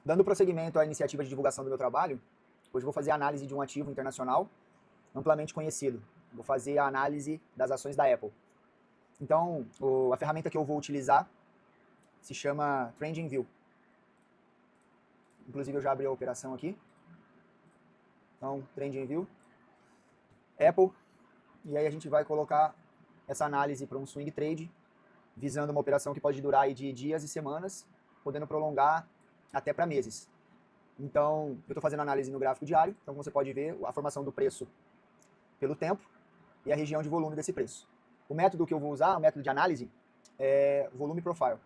Dando prosseguimento à iniciativa de divulgação do meu trabalho, hoje eu vou fazer a análise de um ativo internacional amplamente conhecido. Vou fazer a análise das ações da Apple. Então, a ferramenta que eu vou utilizar se chama TradingView. Inclusive, eu já abri a operação aqui. Então, TradingView, Apple, e aí a gente vai colocar essa análise para um swing trade, visando uma operação que pode durar aí de dias e semanas, podendo prolongar até para meses. Então, eu estou fazendo análise no gráfico diário, então como você pode ver, a formação do preço pelo tempo e a região de volume desse preço. O método que eu vou usar, o método de análise, é volume profile.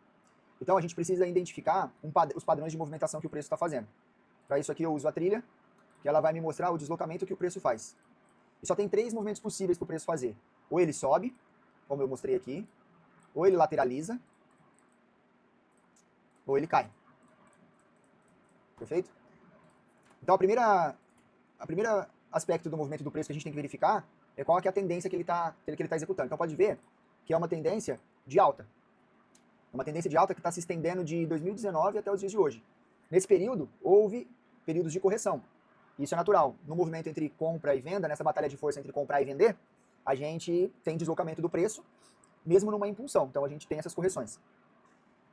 Então, a gente precisa identificar os padrões de movimentação que o preço está fazendo. Para isso aqui eu uso a trilha, que ela vai me mostrar o deslocamento que o preço faz. E só tem 3 movimentos possíveis para o preço fazer. Ou ele sobe, como eu mostrei aqui, ou ele lateraliza, ou ele cai. Perfeito? Então, a primeira aspecto do movimento do preço que a gente tem que verificar é qual que é a tendência que ele está executando. Então, pode ver que é uma tendência de alta. Uma tendência de alta que está se estendendo de 2019 até os dias de hoje. Nesse período, houve períodos de correção. Isso é natural. No movimento entre compra e venda, nessa batalha de força entre comprar e vender, a gente tem deslocamento do preço, mesmo numa impulsão. Então, a gente tem essas correções.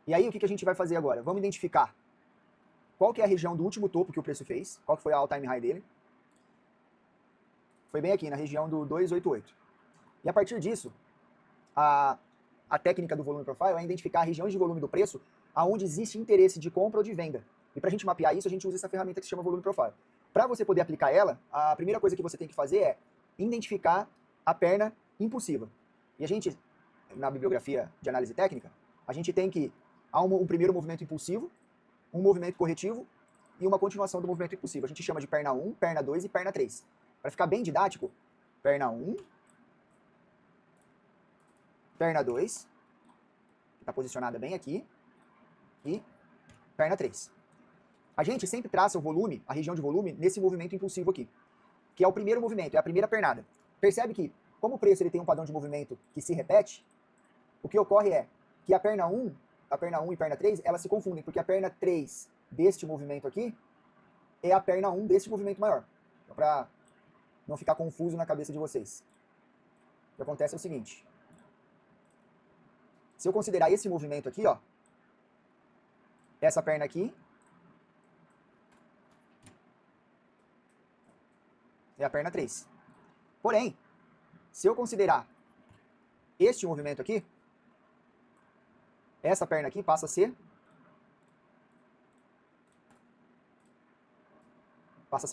E aí, o que a gente vai fazer agora? Vamos identificar qual que é a região do último topo que o preço fez, qual que foi a all-time high dele. Foi bem aqui, na região do 288. E a partir disso, a técnica do volume profile é identificar regiões de volume do preço aonde existe interesse de compra ou de venda. E para a gente mapear isso, a gente usa essa ferramenta que se chama volume profile. Para você poder aplicar ela, a primeira coisa que você tem que fazer é identificar a perna impulsiva. E a gente, na bibliografia de análise técnica, a gente tem que há um primeiro movimento impulsivo, um movimento corretivo e uma continuação do movimento impulsivo. A gente chama de perna 1, perna 2 e perna 3. Para ficar bem didático, perna 1, perna 2, que está posicionada bem aqui, e perna 3. A gente sempre traça o volume, a região de volume, nesse movimento impulsivo aqui, que é o primeiro movimento, é a primeira pernada. Percebe que, como o preço ele tem um padrão de movimento que se repete, o que ocorre é que a perna 1 e perna 3, elas se confundem, porque a perna 3 deste movimento aqui é a perna 1 deste movimento maior. Então, para não ficar confuso na cabeça de vocês. O que acontece é o seguinte. Se eu considerar esse movimento aqui, ó, essa perna aqui é a perna 3. Porém, se eu considerar este movimento aqui, essa perna aqui passa a ser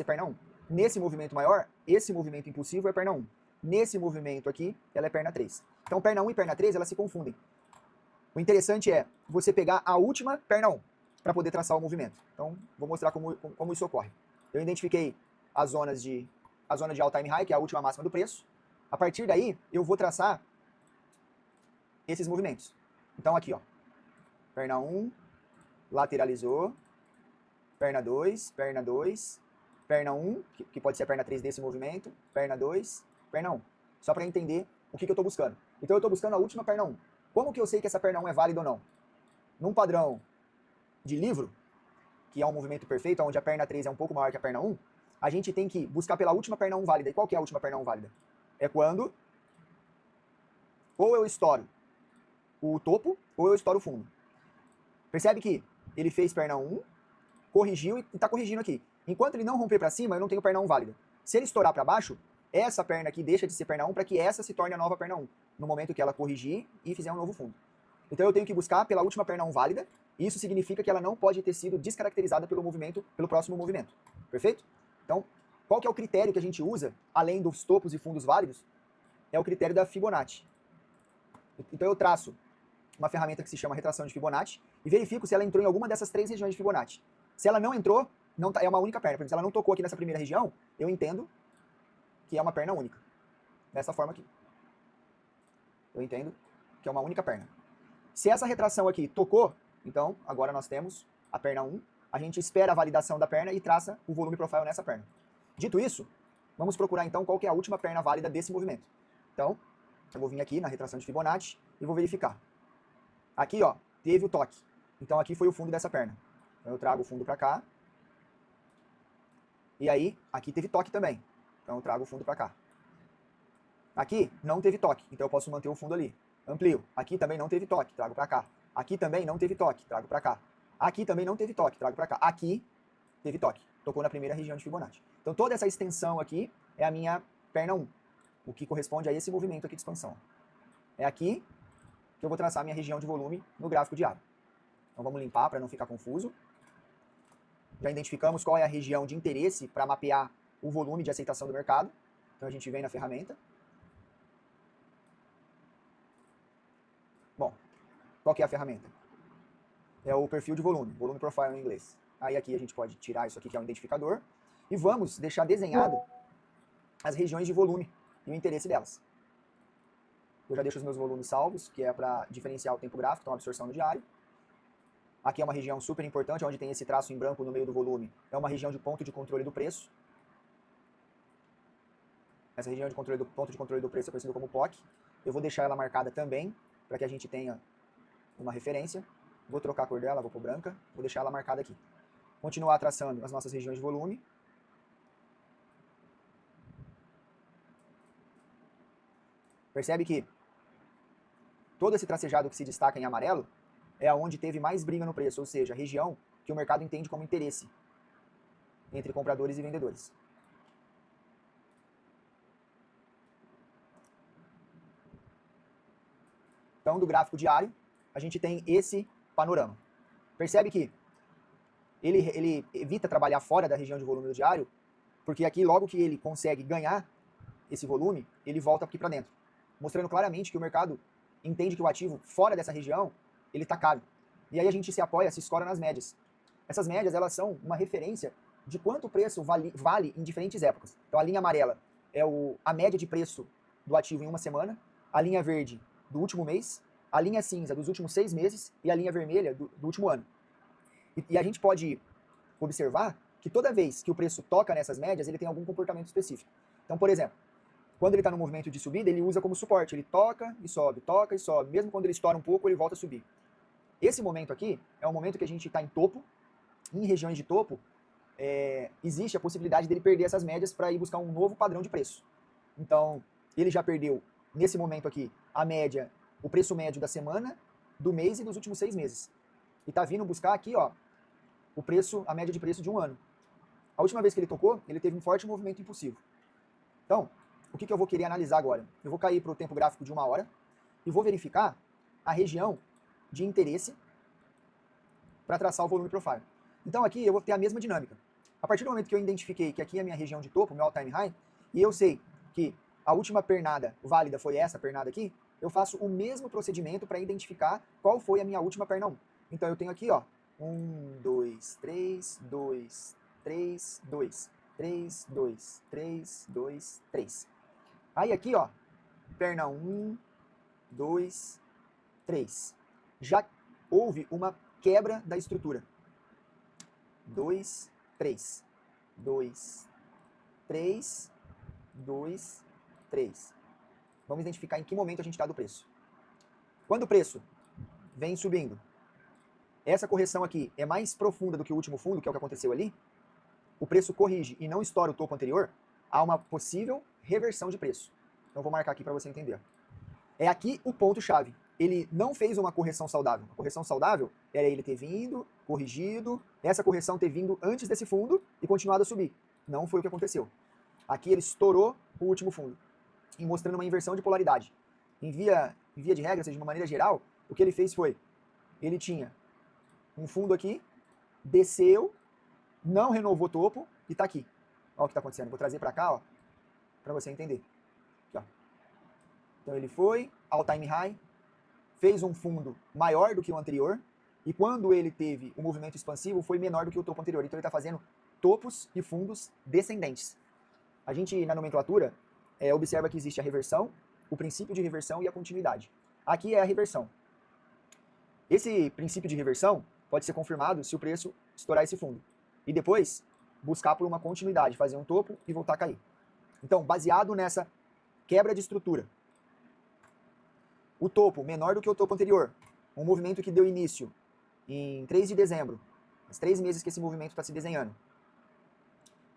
perna 1. Nesse movimento maior, esse movimento impulsivo é perna 1. Nesse movimento aqui, ela é perna 3. Então, perna 1 e perna 3, elas se confundem. O interessante é você pegar a última perna 1 para poder traçar o movimento. Então, vou mostrar como isso ocorre. Eu identifiquei a zona de all-time high, que é a última máxima do preço. A partir daí, eu vou traçar esses movimentos. Então, aqui, ó, perna 1, lateralizou, perna 2, perna 1, que pode ser a perna 3 desse movimento, perna 2, perna 1. Só para entender o que eu estou buscando. Então, eu estou buscando a última perna 1. Como que eu sei que essa perna 1 é válida ou não? Num padrão de livro, que é um movimento perfeito, onde a perna 3 é um pouco maior que a perna 1, a gente tem que buscar pela última perna 1 válida. E qual que é a última perna 1 válida? É quando ou eu estouro o topo, ou eu estouro o fundo. Percebe que ele fez perna 1, corrigiu e está corrigindo aqui. Enquanto ele não romper para cima, eu não tenho perna 1 válida. Se ele estourar para baixo, essa perna aqui deixa de ser perna 1 para que essa se torne a nova perna 1, no momento que ela corrigir e fizer um novo fundo. Então eu tenho que buscar pela última perna 1 válida, e isso significa que ela não pode ter sido descaracterizada pelo próximo movimento. Perfeito? Então, qual que é o critério que a gente usa, além dos topos e fundos válidos? É o critério da Fibonacci. Então eu traço uma ferramenta que se chama retração de Fibonacci e verifico se ela entrou em alguma dessas 3 regiões de Fibonacci. Se ela não entrou, é uma única perna. Por exemplo, se ela não tocou aqui nessa primeira região, eu entendo que é uma perna única. Dessa forma aqui. Eu entendo que é uma única perna. Se essa retração aqui tocou, então agora nós temos a perna 1, a gente espera a validação da perna e traça o volume profile nessa perna. Dito isso, vamos procurar então qual que é a última perna válida desse movimento. Então, eu vou vir aqui na retração de Fibonacci e vou verificar. Aqui, ó, teve o toque. Então aqui foi o fundo dessa perna. Então eu trago o fundo para cá. E aí, aqui teve toque também. Então eu trago o fundo para cá. Aqui não teve toque, então eu posso manter o fundo ali. Amplio. Aqui também não teve toque, trago para cá. Aqui também não teve toque, trago para cá. Aqui também não teve toque, trago para cá. Aqui teve toque. Tocou na primeira região de Fibonacci. Então toda essa extensão aqui é a minha perna 1, o que corresponde a esse movimento aqui de expansão. É aqui que eu vou traçar a minha região de volume no gráfico diário. Então vamos limpar para não ficar confuso. Já identificamos qual é a região de interesse para mapear o volume de aceitação do mercado. Então a gente vem na ferramenta. Bom, qual que é a ferramenta? É o perfil de volume profile em inglês. Aí aqui a gente pode tirar isso aqui que é um identificador e vamos deixar desenhado as regiões de volume e o interesse delas. Eu já deixo os meus volumes salvos, que é para diferenciar o tempo gráfico, então absorção no diário. Aqui é uma região super importante, onde tem esse traço em branco no meio do volume. É uma região de ponto de controle do preço. Essa região de ponto de controle do preço é conhecida como POC. Eu vou deixar ela marcada também, para que a gente tenha uma referência. Vou trocar a cor dela, vou pôr branca. Vou deixar ela marcada aqui. Continuar traçando as nossas regiões de volume. Percebe que todo esse tracejado que se destaca em amarelo é onde teve mais briga no preço, ou seja, a região que o mercado entende como interesse entre compradores e vendedores. Então, do gráfico diário, a gente tem esse panorama. Percebe que ele evita trabalhar fora da região de volume do diário, porque aqui, logo que ele consegue ganhar esse volume, ele volta aqui para dentro, mostrando claramente que o mercado entende que o ativo fora dessa região, ele está caro. E aí a gente se apoia, se escora nas médias. Essas médias, elas são uma referência de quanto o preço vale em diferentes épocas. Então a linha amarela é a média de preço do ativo em uma semana, a linha verde do último mês, a linha cinza dos últimos 6 meses e a linha vermelha do último ano. E a gente pode observar que toda vez que o preço toca nessas médias, ele tem algum comportamento específico. Então, por exemplo, quando ele está no movimento de subida, ele usa como suporte, ele toca e sobe, toca e sobe. Mesmo quando ele estoura um pouco, ele volta a subir. Esse momento aqui é um momento que a gente está em topo. Em regiões de topo, existe a possibilidade dele perder essas médias para ir buscar um novo padrão de preço. Então, ele já perdeu, nesse momento aqui, a média, o preço médio da semana, do mês e dos últimos 6 meses. E está vindo buscar aqui, ó, a média de preço de um ano. A última vez que ele tocou, ele teve um forte movimento impulsivo. Então, o que eu vou querer analisar agora? Eu vou cair para o tempo gráfico de 1 hora e vou verificar a região de interesse para traçar o volume profile. Então aqui eu vou ter a mesma dinâmica. A partir do momento que eu identifiquei que aqui é a minha região de topo, meu all-time high, e eu sei que a última pernada válida foi essa pernada aqui, eu faço o mesmo procedimento para identificar qual foi a minha última perna 1. Então eu tenho aqui, ó, 1, 2, 3, 2, 3, 2, 3, 2, 3, 2, 3. Aí aqui, ó, perna 1, 2, 3. Já houve uma quebra da estrutura. 2, 3. 2, 3, 2, 3. Vamos identificar em que momento a gente está do preço. Quando o preço vem subindo, essa correção aqui é mais profunda do que o último fundo, que é o que aconteceu ali, o preço corrige e não estoura o topo anterior, há uma possível reversão de preço. Então vou marcar aqui para você entender. É aqui o ponto-chave. Ele não fez uma correção saudável. A correção saudável era ele ter vindo, corrigido, essa correção ter vindo antes desse fundo e continuado a subir. Não foi o que aconteceu. Aqui ele estourou o último fundo, e mostrando uma inversão de polaridade. Em via de regra, ou seja, de uma maneira geral, o que ele fez foi, ele tinha um fundo aqui, desceu, não renovou o topo e está aqui. Olha o que está acontecendo. Vou trazer para cá, ó, para você entender. Aqui, ó. Então ele foi, all time high, fez um fundo maior do que o anterior, e quando ele teve o movimento expansivo, foi menor do que o topo anterior. Então ele está fazendo topos e fundos descendentes. A gente, na nomenclatura, observa que existe a reversão, o princípio de reversão e a continuidade. Aqui é a reversão. Esse princípio de reversão pode ser confirmado se o preço estourar esse fundo. E depois, buscar por uma continuidade, fazer um topo e voltar a cair. Então, baseado nessa quebra de estrutura, o topo menor do que o topo anterior, um movimento que deu início em 3 de dezembro Faz 3 meses que esse movimento está se desenhando.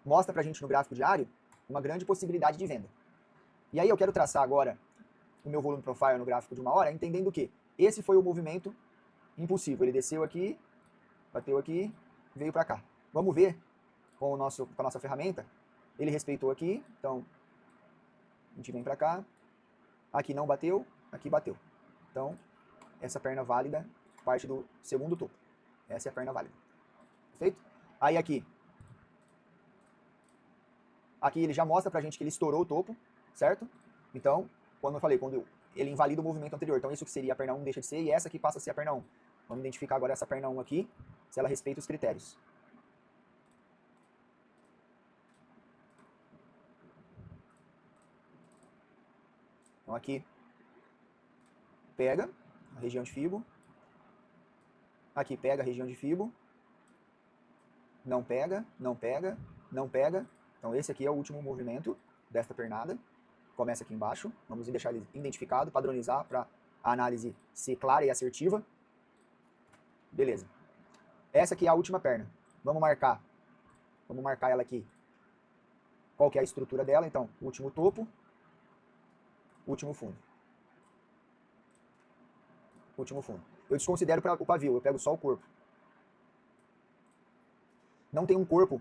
Mostra pra gente no gráfico diário uma grande possibilidade de venda. E aí eu quero traçar agora o meu volume profile no gráfico de 1 hora, entendendo que esse foi o movimento impulsivo. Ele desceu aqui, bateu aqui, veio para cá. Vamos ver com a nossa ferramenta. Ele respeitou aqui, então a gente vem para cá. Aqui não bateu, aqui bateu. Então, essa perna válida parte do segundo topo. Essa é a perna válida. Perfeito? Aí aqui ele já mostra pra gente que ele estourou o topo, certo? Então, quando ele invalida o movimento anterior. Então, isso que seria a perna 1 deixa de ser, e essa aqui passa a ser a perna 1. Vamos identificar agora essa perna 1 aqui, se ela respeita os critérios. Então, aqui, pega a região de Fibo. Aqui, pega a região de Fibo. Não pega, não pega, não pega. Então, esse aqui é o último movimento desta pernada. Começa aqui embaixo. Vamos deixar ele identificado, padronizar para a análise ser clara e assertiva. Beleza. Essa aqui é a última perna. Vamos marcar ela aqui. Qual que é a estrutura dela? Então, último topo, último fundo. Último fundo. Eu desconsidero o pavio, eu pego só o corpo. Não tem um corpo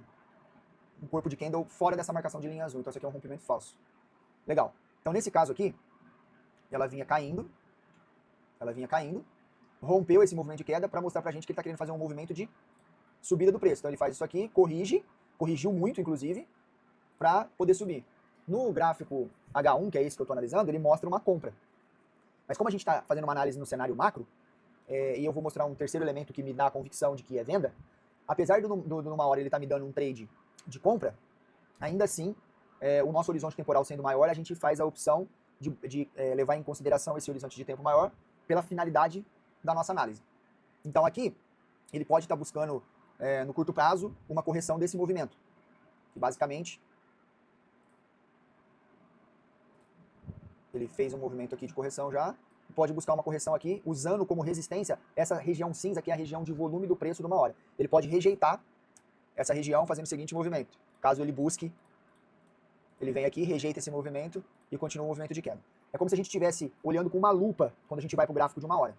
de candle fora dessa marcação de linha azul. Então, isso aqui é um rompimento falso. Legal. Então, nesse caso aqui, ela vinha caindo, rompeu esse movimento de queda para mostrar pra gente que ele está querendo fazer um movimento de subida do preço. Então, ele faz isso aqui, corrigiu muito, inclusive, para poder subir. No gráfico H1, que é esse que eu estou analisando, ele mostra uma compra. Mas como a gente está fazendo uma análise no cenário macro, e eu vou mostrar um terceiro elemento que me dá a convicção de que é venda, apesar de numa hora ele estar me dando um trade de compra, ainda assim, o nosso horizonte temporal sendo maior, a gente faz a opção de levar em consideração esse horizonte de tempo maior pela finalidade da nossa análise. Então aqui, ele pode estar buscando, no curto prazo, uma correção desse movimento. Que basicamente, ele fez um movimento aqui de correção já, pode buscar uma correção aqui, usando como resistência essa região cinza, que é a região de volume do preço de uma hora. Ele pode rejeitar essa região fazendo o seguinte movimento. Caso ele busque, ele vem aqui, rejeita esse movimento e continua o movimento de queda. É como se a gente estivesse olhando com uma lupa quando a gente vai para o gráfico de 1 hora.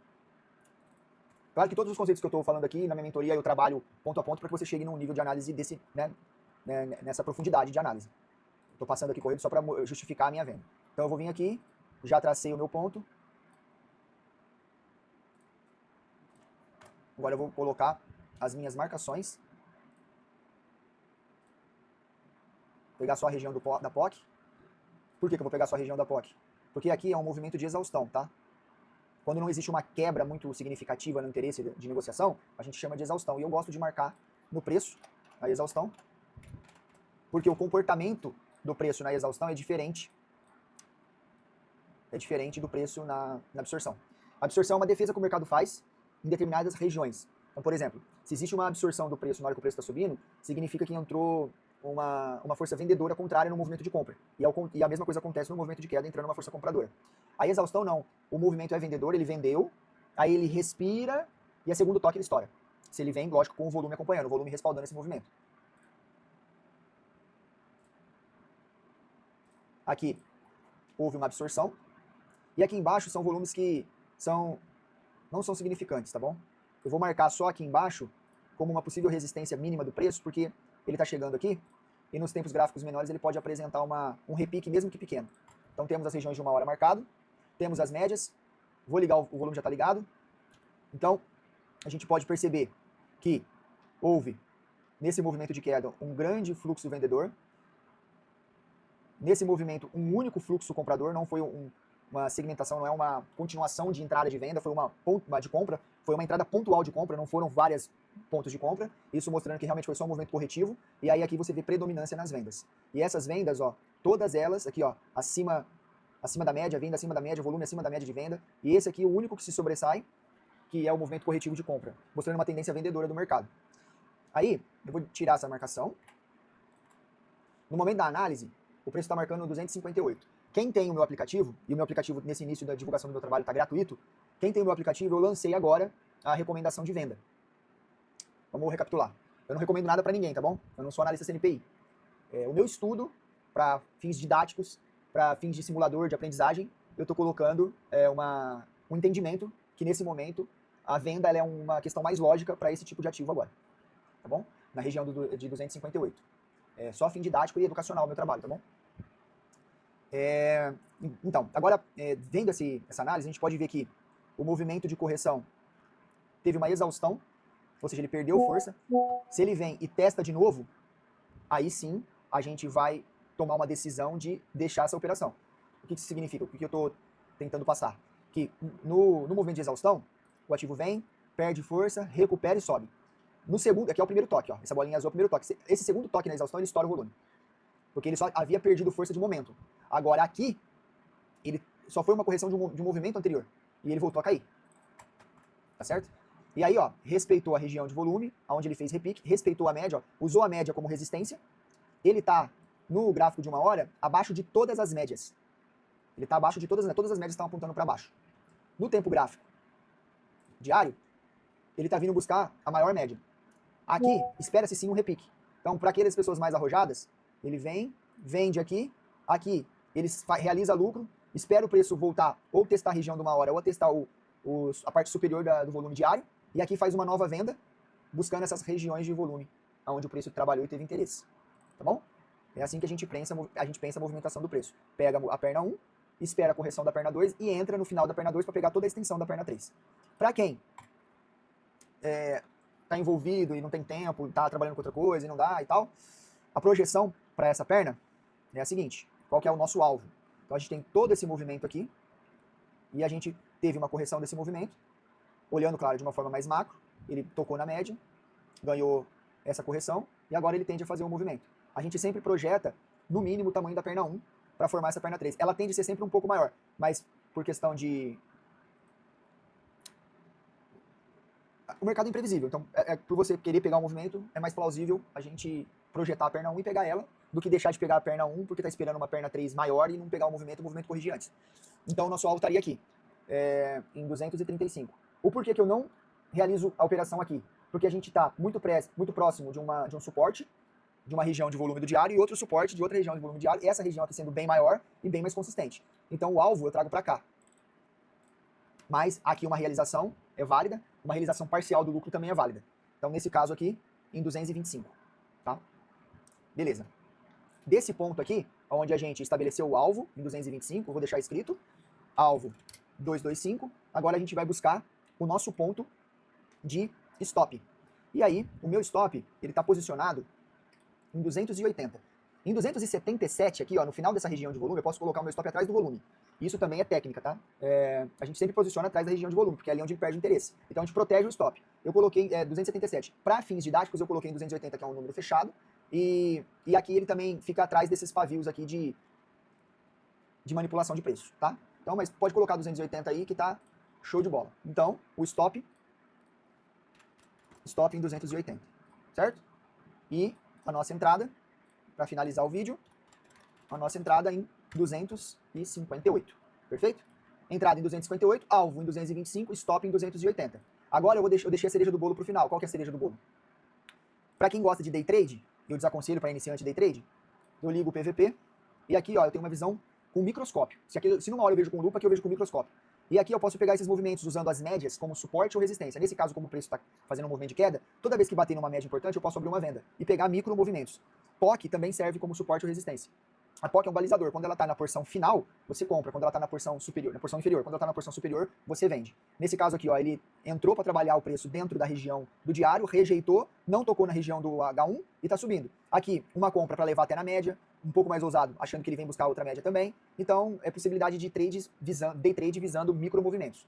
Claro que todos os conceitos que eu estou falando aqui, na minha mentoria, eu trabalho ponto a ponto para que você chegue num nível de análise nessa profundidade de análise. Estou passando aqui correndo só para justificar a minha venda. Então eu vou vir aqui, já tracei o meu ponto. Agora eu vou colocar as minhas marcações. Pegar só a região da POC. Por que eu vou pegar só a região da POC? Porque aqui é um movimento de exaustão, tá? Quando não existe uma quebra muito significativa no interesse de negociação, a gente chama de exaustão. E eu gosto de marcar no preço a exaustão, porque o comportamento do preço na exaustão é diferente. É diferente do preço na absorção. A absorção é uma defesa que o mercado faz em determinadas regiões. Então, por exemplo, se existe uma absorção do preço na hora que o preço está subindo, significa que entrou uma força vendedora contrária no movimento de compra. E a mesma coisa acontece no movimento de queda, entrando uma força compradora. A exaustão não. O movimento é vendedor, ele vendeu, aí ele respira e a segundo toque ele estoura. Se ele vem, lógico, com o volume acompanhando, o volume respaldando esse movimento. Aqui houve uma absorção. E aqui embaixo são volumes que não são significantes, tá bom? Eu vou marcar só aqui embaixo como uma possível resistência mínima do preço, porque ele está chegando aqui, e nos tempos gráficos menores ele pode apresentar um repique, mesmo que pequeno. Então temos as regiões de 1 hora marcado, temos as médias, vou ligar, o volume já está ligado. Então, a gente pode perceber que houve, nesse movimento de queda, um grande fluxo vendedor. Nesse movimento, um único fluxo comprador, não foi uma segmentação, não é uma continuação de entrada de venda, foi uma de compra, foi uma entrada pontual de compra, não foram vários pontos de compra, isso mostrando que realmente foi só um movimento corretivo, e aí aqui você vê predominância nas vendas. E essas vendas, ó, todas elas, aqui ó, acima da média, venda acima da média, volume acima da média de venda, e esse aqui é o único que se sobressai, que é o movimento corretivo de compra, mostrando uma tendência vendedora do mercado. Aí, eu vou tirar essa marcação. No momento da análise, o preço está marcando 258. Quem tem o meu aplicativo, e o meu aplicativo nesse início da divulgação do meu trabalho está gratuito, quem tem o meu aplicativo, eu lancei agora a recomendação de venda. Vamos recapitular. Eu não recomendo nada para ninguém, tá bom? Eu não sou analista CNPI. O meu estudo, para fins didáticos, para fins de simulador de aprendizagem, eu estou colocando um entendimento que, nesse momento, a venda ela é uma questão mais lógica para esse tipo de ativo agora, tá bom? Na região de 258. Só fim didático e educacional o meu trabalho, tá bom? Então, agora, vendo essa análise, a gente pode ver que o movimento de correção teve uma exaustão, ou seja, ele perdeu força. Se ele vem e testa de novo, aí sim a gente vai tomar uma decisão de deixar essa operação. O que isso significa? O que eu estou tentando passar? Que no movimento de exaustão, o ativo vem, perde força, recupera e sobe. No segundo, aqui é o primeiro toque, ó, essa bolinha azul é o primeiro toque. Esse segundo toque na exaustão, ele estoura o volume. Porque ele só havia perdido força de momento. Agora aqui, ele só foi uma correção de um movimento anterior. E ele voltou a cair. Tá certo? E aí, ó, respeitou a região de volume, onde ele fez repique, respeitou a média, ó, usou a média como resistência. Ele está, no gráfico de 1 hora, abaixo de todas as médias. Ele está abaixo de todas as médias estão apontando para baixo. No tempo gráfico diário, ele está vindo buscar a maior média. Aqui, espera-se sim um repique. Então, para aquelas pessoas mais arrojadas, ele vem, vende aqui, ele realiza lucro, espera o preço voltar, ou testar a região de 1 hora, ou testar a parte superior do volume diário, e aqui faz uma nova venda, buscando essas regiões de volume, onde o preço trabalhou e teve interesse. Tá bom? É assim que a gente pensa a movimentação do preço. Pega a perna 1, espera a correção da perna 2 e entra no final da perna 2 para pegar toda a extensão da perna 3. Para quem está envolvido e não tem tempo, está trabalhando com outra coisa e não dá e tal, a projeção para essa perna é a seguinte: qual que é o nosso alvo? Então a gente tem todo esse movimento aqui e a gente teve uma correção desse movimento, olhando, claro, de uma forma mais macro, ele tocou na média, ganhou essa correção e agora ele tende a fazer um movimento. A gente sempre projeta, no mínimo, o tamanho da perna 1 para formar essa perna 3. Ela tende a ser sempre um pouco maior, mas por questão de... O mercado é imprevisível, então por você querer pegar um movimento, é mais plausível a gente projetar a perna 1 e pegar ela, do que deixar de pegar a perna 1 porque está esperando uma perna 3 maior e não pegar o movimento corrigir antes. Então o nosso alvo estaria aqui, em 235. O porquê que eu não realizo a operação aqui? Porque a gente está muito próximo de um suporte, de uma região de volume do diário, e outro suporte de outra região de volume do diário, essa região aqui sendo bem maior e bem mais consistente. Então o alvo eu trago para cá. Mas aqui uma realização é válida, uma realização parcial do lucro também é válida. Então nesse caso aqui, em 225. Tá? Beleza. Desse ponto aqui, onde a gente estabeleceu o alvo, em 225, eu vou deixar escrito, alvo 225, agora a gente vai buscar o nosso ponto de stop. E aí, o meu stop, ele está posicionado em 280. Em 277 aqui, ó, no final dessa região de volume, eu posso colocar o meu stop atrás do volume. Isso também é técnica, tá? A gente sempre posiciona atrás da região de volume, porque é ali onde ele perde o interesse. Então a gente protege o stop. Eu coloquei 277. Para fins didáticos, eu coloquei em 280, que é um número fechado. E aqui ele também fica atrás desses pavios aqui de manipulação de preço, tá? Então, mas pode colocar 280 aí que tá show de bola. Então, o stop em 280, certo? E a nossa entrada, para finalizar o vídeo, a nossa entrada em 258, perfeito? Entrada em 258, alvo em 225, stop em 280. Agora eu deixei a cereja do bolo pro final. Qual que é a cereja do bolo? Para quem gosta de day trade, eu desaconselho para iniciante day trade, eu ligo o PVP, e aqui ó, eu tenho uma visão com microscópio. Se numa hora eu vejo com lupa, aqui eu vejo com microscópio. E aqui eu posso pegar esses movimentos usando as médias como suporte ou resistência. Nesse caso, como o preço está fazendo um movimento de queda, toda vez que bater numa média importante, eu posso abrir uma venda e pegar micro movimentos. POC também serve como suporte ou resistência. A POC é um balizador. Quando ela está na porção final, você compra. Quando ela está na porção superior, inferior. Quando ela está na porção superior, você vende. Nesse caso aqui, ó, ele entrou para trabalhar o preço dentro da região do diário, rejeitou, não tocou na região do H1 e está subindo. Aqui, uma compra para levar até na média, um pouco mais ousado, achando que ele vem buscar outra média também. Então, é possibilidade de day trade visando micro movimentos.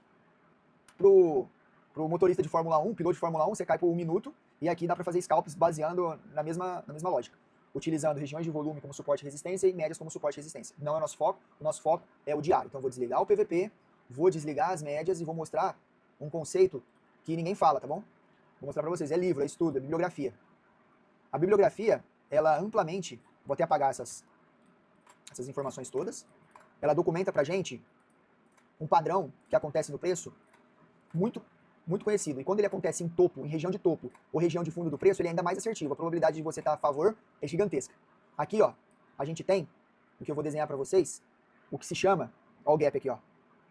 Pro motorista de Fórmula 1, piloto de Fórmula 1, você cai por 1 minuto e aqui dá para fazer scalps baseando na mesma lógica, utilizando regiões de volume como suporte e resistência e médias como suporte e resistência. Não é o nosso foco é o diário. Então eu vou desligar o PVP, vou desligar as médias e vou mostrar um conceito que ninguém fala, tá bom? Vou mostrar para vocês, é livro, é estudo, é bibliografia. A bibliografia, ela amplamente, vou até apagar essas informações todas, ela documenta pra gente um padrão que acontece no preço muito muito conhecido. E quando ele acontece em topo, em região de topo, ou região de fundo do preço, ele é ainda mais assertivo. A probabilidade de você estar a favor é gigantesca. Aqui, ó, a gente tem, o que eu vou desenhar para vocês, o que se chama, ó o gap aqui, ó,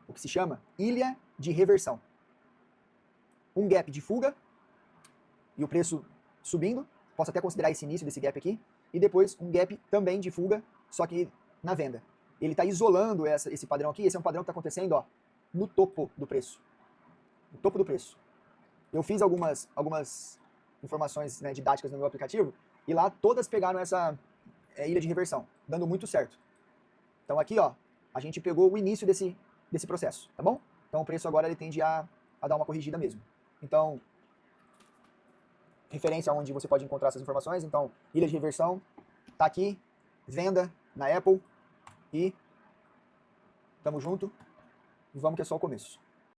o que se chama ilha de reversão. Um gap de fuga, e o preço subindo, posso até considerar esse início desse gap aqui, e depois um gap também de fuga, só que na venda. Ele está isolando esse padrão aqui, esse é um padrão que está acontecendo, ó, no topo do preço. No topo do preço. Eu fiz algumas informações, né, didáticas no meu aplicativo, e lá todas pegaram essa ilha de reversão, dando muito certo. Então aqui, ó, a gente pegou o início desse processo, tá bom? Então o preço agora ele tende a dar uma corrigida mesmo. Então, referência onde você pode encontrar essas informações, então, ilha de reversão, tá aqui, venda na Apple, e tamo junto, e vamos que é só o começo.